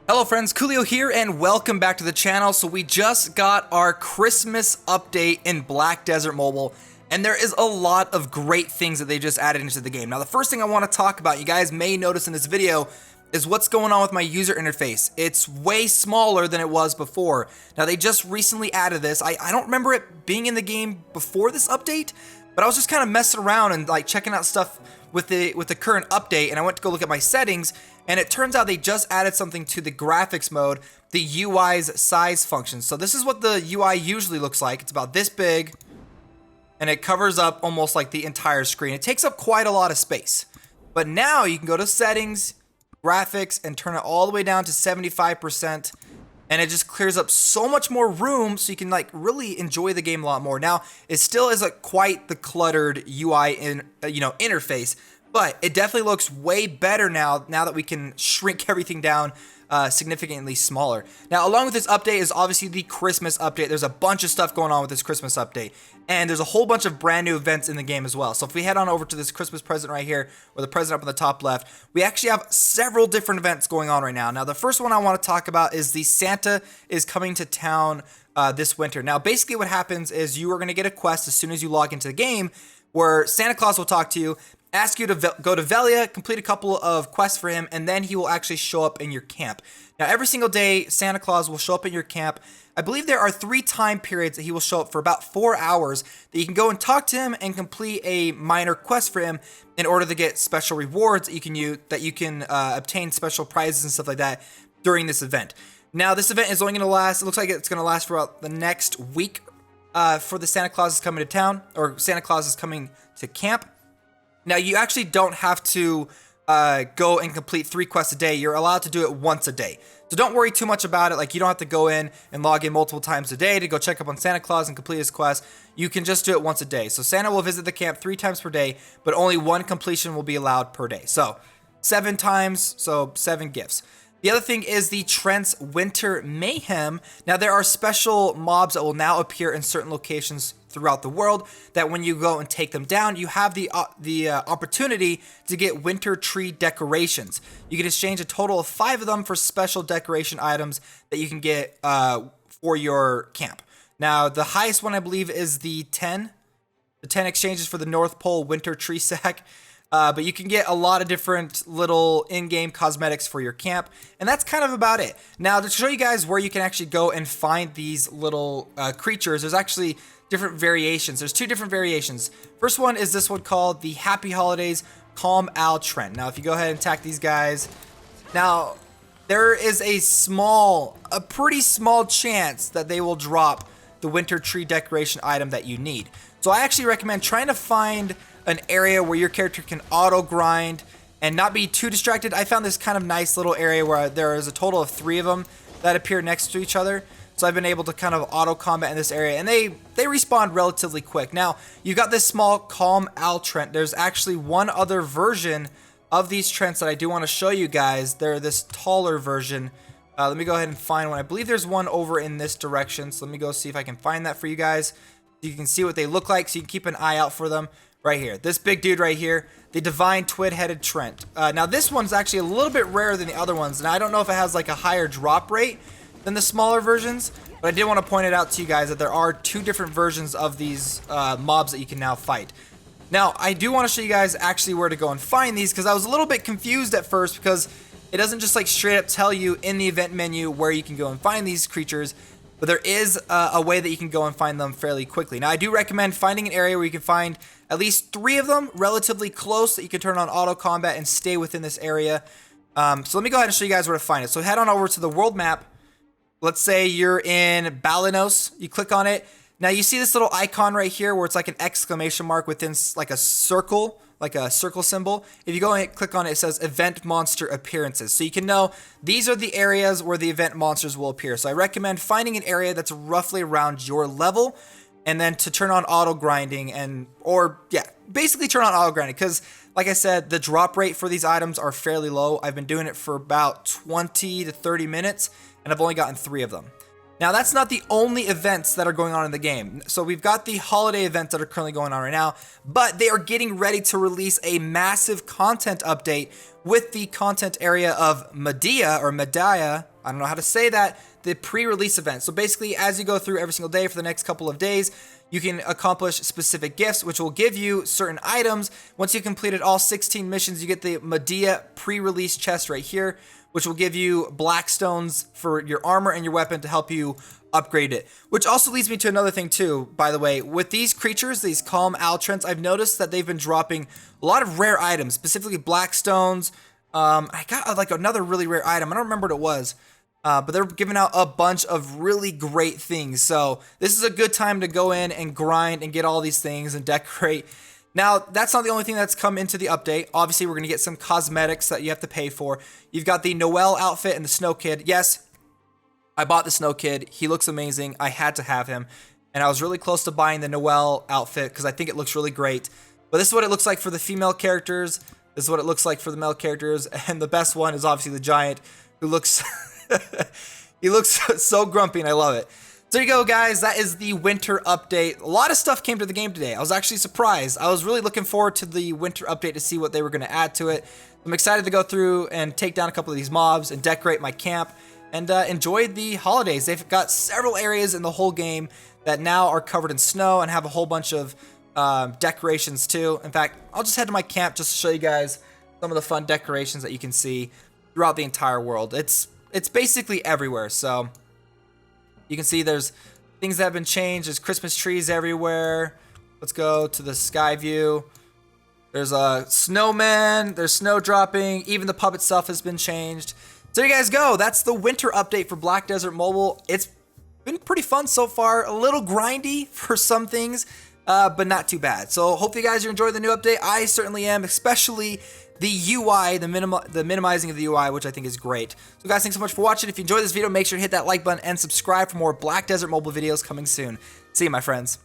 Hello friends, Koolio here and welcome back to the channel. So we just got our Christmas update in Black Desert Mobile and there is a lot of great things that they just added into the game. Now the first thing I want to talk about, you guys may notice in this video, is what's going on with my user interface. It's way smaller than it was before. Now they just recently added this. I don't remember it being in the game before this update, but I was just kind of messing around and like checking out stuff with the current update, and I went to go look at my settings, and it turns out they just added something to the graphics mode, the UI's size function. So this is what the UI usually looks like. It's about this big, and it covers up almost like the entire screen. It takes up quite a lot of space. But now you can go to settings, graphics, and turn it all the way down to 75%. And it just clears up so much more room so you can like really enjoy the game a lot more. Now, it still is quite the cluttered UI interface, but it definitely looks way better now that we can shrink everything down significantly smaller. Now, along with this update is obviously the Christmas update. There's a bunch of stuff going on with this Christmas update, and there's a whole bunch of brand new events in the game as well. So if we head on over to this Christmas present right here, or the present up in the top left, we actually have several different events going on right now. Now, the first one I want to talk about is the Santa is coming to town this winter. Now, basically what happens is you are going to get a quest as soon as you log into the game, where Santa Claus will talk to you, ask you to go to Velia, complete a couple of quests for him, and then he will actually show up in your camp. Now, every single day, Santa Claus will show up in your camp. I believe there are 3 time periods that he will show up for about 4 hours that you can go and talk to him and complete a minor quest for him in order to get special rewards that you can obtain special prizes and stuff like that during this event. Now, this event is only going to last, it looks like it's going to last for about the next week for the Santa Claus is coming to town, or Santa Claus is coming to camp. Now, you actually don't have to go and complete 3 quests a day. You're allowed to do it once a day. So don't worry too much about it. Like, you don't have to go in and log in multiple times a day to go check up on Santa Claus and complete his quest. You can just do it once a day. So Santa will visit the camp 3 times per day, but only 1 completion will be allowed per day. So 7 times, so 7 gifts. The other thing is the Trent's Winter Mayhem. Now, there are special mobs that will now appear in certain locations throughout the world that when you go and take them down, you have the opportunity to get winter tree decorations. You can exchange a total of 5 of them for special decoration items that you can get for your camp. Now, the highest one, I believe, is the 10. The 10 exchanges for the North Pole Winter Tree Sack. But you can get a lot of different little in-game cosmetics for your camp, and that's kind of about it. Now, to show you guys where you can actually go and find these little creatures, there's actually different variations. There's 2 different variations. First one is this one called the Happy Holidays Calm Owl Trent. Now, if you go ahead and attack these guys, now there is a pretty small chance that they will drop the winter tree decoration item that you need. So I actually recommend trying to find an area where your character can auto grind and not be too distracted. I found this kind of nice little area where there is a total of 3 of them that appear next to each other. So I've been able to kind of auto combat in this area, and they respawn relatively quick. Now, you've got this small Calm Owl Trent. There's actually one other version of these Trents that I do want to show you guys. They're this taller version. Let me go ahead and find one. I believe there's one over in this direction. So let me go see if I can find that for you guys. You can see what they look like, so you can keep an eye out for them. Right here, this big dude right here, the Divine Twin-Headed Trent. Now this one's actually a little bit rarer than the other ones, and I don't know if it has like a higher drop rate than the smaller versions, but I did want to point it out to you guys that there are 2 different versions of these mobs that you can now fight. Now, I do want to show you guys actually where to go and find these, because I was a little bit confused at first, because it doesn't just like straight up tell you in the event menu where you can go and find these creatures, but there is a way that you can go and find them fairly quickly. Now, I do recommend finding an area where you can find at least 3 of them relatively close that you can turn on auto combat and stay within this area. So let me go ahead and show you guys where to find it. So head on over to the world map. Let's say you're in Balanos. You click on it. Now you see this little icon right here where it's like an exclamation mark within like a circle symbol. If you go and click on it, it says Event Monster Appearances. So you can know these are the areas where the event monsters will appear. So I recommend finding an area that's roughly around your level, and then to turn on auto grinding basically turn on auto grinding, because like I said, the drop rate for these items are fairly low. I've been doing it for about 20 to 30 minutes, and I've only gotten 3 of them. Now, that's not the only events that are going on in the game. So we've got the holiday events that are currently going on right now, but they are getting ready to release a massive content update with the content area of Medea, I don't know how to say that, the pre-release event. So basically, as you go through every single day for the next couple of days, you can accomplish specific gifts, which will give you certain items. Once you've completed all 16 missions, you get the Medea pre-release chest right here, which will give you black stones for your armor and your weapon to help you upgrade it. Which also leads me to another thing too, by the way. With these creatures, these calm altrents, I've noticed that they've been dropping a lot of rare items, specifically black stones. I got like another really rare item. I don't remember what it was. But they're giving out a bunch of really great things. So this is a good time to go in and grind and get all these things and decorate. Now, that's not the only thing that's come into the update. Obviously, we're going to get some cosmetics that you have to pay for. You've got the Noel outfit and the Snow Kid. Yes, I bought the Snow Kid. He looks amazing. I had to have him. And I was really close to buying the Noel outfit because I think it looks really great. But this is what it looks like for the female characters. This is what it looks like for the male characters. And the best one is obviously the giant, who looks... he looks so grumpy, and I love it. So there you go, guys. That is the winter update. A lot of stuff came to the game today. I was actually surprised. I was really looking forward to the winter update to see what they were going to add to it. I'm excited to go through and take down a couple of these mobs and decorate my camp and enjoy the holidays. They've got several areas in the whole game that now are covered in snow and have a whole bunch of decorations too. In fact, I'll just head to my camp just to show you guys some of the fun decorations that you can see throughout the entire world. It's basically everywhere, so you can see there's things that have been changed. There's Christmas trees everywhere. Let's go to the sky view. There's a snowman, there's snow dropping, even the pub itself has been changed. So there you guys go. That's the winter update for Black Desert Mobile. It's been pretty fun so far. A little grindy for some things, but not too bad. So hope you guys are enjoying the new update. I certainly am, especially the UI, the minimizing of the UI, which I think is great. So guys, thanks so much for watching. If you enjoyed this video, make sure to hit that like button and subscribe for more Black Desert Mobile videos coming soon. See you, my friends.